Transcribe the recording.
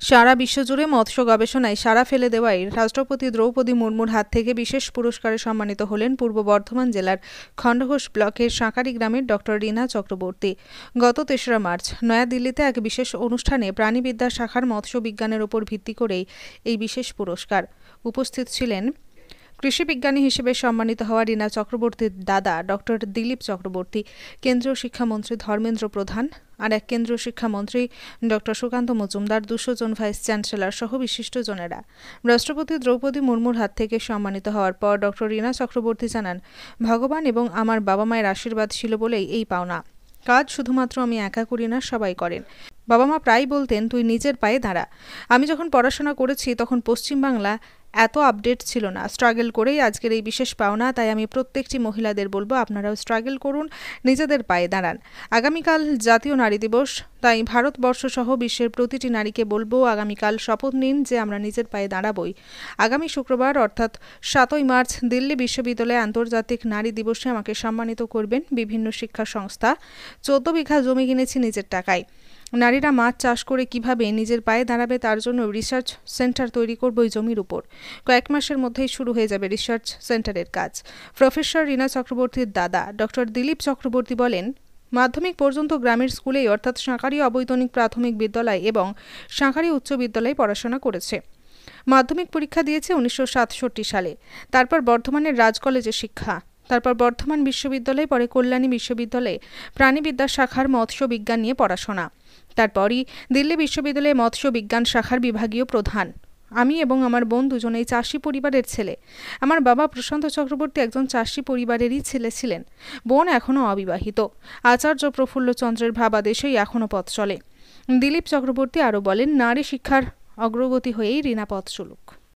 সারা বিশ্বজুড়ে মৎস্য গবেষণায় সাড়া ফেলে দেওয়ায় রাষ্ট্রপতি দ্রৌপদী মুর্মুর হাত থেকে বিশেষ পুরস্কারে সম্মানিত হলেন পূর্ব বর্ধমান জেলার খণ্ডঘোষ ব্লকের সাঁকারি গ্রামের ডক্টর রীনা চক্রবর্তী। গত ৩রা মার্চ নয়াদিল্লিতে এক বিশেষ অনুষ্ঠানে প্রাণীবিদ্যা শাখার মৎস্য বিজ্ঞানের উপর ভিত্তি করেই এই বিশেষ পুরস্কার। উপস্থিত ছিলেন কৃষি বিজ্ঞানী হিসেবে সম্মানিত হওয়া রীনা চক্রবর্তীর দাদা ডক্টর দিলীপ চক্রবর্তী, কেন্দ্রীয় শিক্ষামন্ত্রী ধর্মেন্দ্র প্রধান, আর এক কেন্দ্রীয় শিক্ষামন্ত্রী ডক্টর সুকান্ত মজুমদার, ২০০ জন ভাইস চ্যান্সেলর সহ বিশিষ্টজনেরা। রাষ্ট্রপতি দ্রৌপদী মুর্মুর হাত থেকে সম্মানিত হওয়ার পর ডক্টর রীনা চক্রবর্তী জানান, ভগবান এবং আমার বাবা মায়ের আশীর্বাদ ছিল বলেই এই পাওনা। কাজ শুধুমাত্র আমি একা করি না, সবাই করেন। বাবা মা প্রায় বলতেন, তুই নিজের পায়ে দাঁড়া। আমি যখন পড়াশোনা করেছি তখন পশ্চিমবাংলা এত আপডেট ছিল না। স্ট্রাগল করেই আজকের এই বিশেষ পাওনা। তাই আমি প্রত্যেকটি মহিলাদের বলবো, আপনারাও স্ট্রাগল করুন, নিজেদের পায়ে দাঁড়ান। আগামীকাল জাতীয় নারী দিবস, তাই ভারতবর্ষ সহ বিশ্বের প্রতিটি নারীকে বলবো, আগামীকাল শপথ নিন যে আমরা নিজের পায়ে দাঁড়াবই। আগামী শুক্রবার অর্থাৎ ৭ই মার্চ দিল্লি বিশ্ববিদ্যালয়ে আন্তর্জাতিক নারী দিবসে আমাকে সম্মানিত করবেন বিভিন্ন শিক্ষা সংস্থা। ১৪ বিঘা জমি কিনেছি নিজের টাকায়। নারীরা মাছ চাষ করে কিভাবে নিজের পায়ে দাঁড়াবে তার জন্য রিসার্চ সেন্টার তৈরি করব ওই জমির উপর। কয়েক মাসের মধ্যেই শুরু হয়ে যাবে রিসার্চ সেন্টারের কাজ। প্রফেসর রীনা চক্রবর্তীর দাদা ডক্টর দিলীপ চক্রবর্তী বলেন, মাধ্যমিক পর্যন্ত গ্রামের স্কুলেই অর্থাৎ সাঁকারি অবৈতনিক প্রাথমিক বিদ্যালয় এবং সাঁকারি উচ্চ বিদ্যালয়ে পড়াশোনা করেছে। মাধ্যমিক পরীক্ষা দিয়েছে ১৯৬৭ সালে। তারপর বর্ধমানের রাজ কলেজে শিক্ষা, তারপর বর্ধমান বিশ্ববিদ্যালয়ে, পরে কল্যাণী বিশ্ববিদ্যালয়ে প্রাণীবিদ্যা শাখার মৎস্য বিজ্ঞান নিয়ে পড়াশোনা। তারপরই দিল্লি বিশ্ববিদ্যালয়ে মৎস্য বিজ্ঞান শাখার বিভাগীয় প্রধান। আমি এবং আমার বোন দুজনেই চাষি পরিবারের ছেলে। আমার বাবা প্রশান্ত চক্রবর্তী একজন চাষি পরিবারেরই ছেলে ছিলেন। বোন এখনও অবিবাহিত। আচার্য প্রফুল্লচন্দ্রের ভাবাদেশেই এখনও পথ চলে। দিলীপ চক্রবর্তী আরও বলেন, নারী শিক্ষার অগ্রগতি হয়েই রীনা পথ চলুক।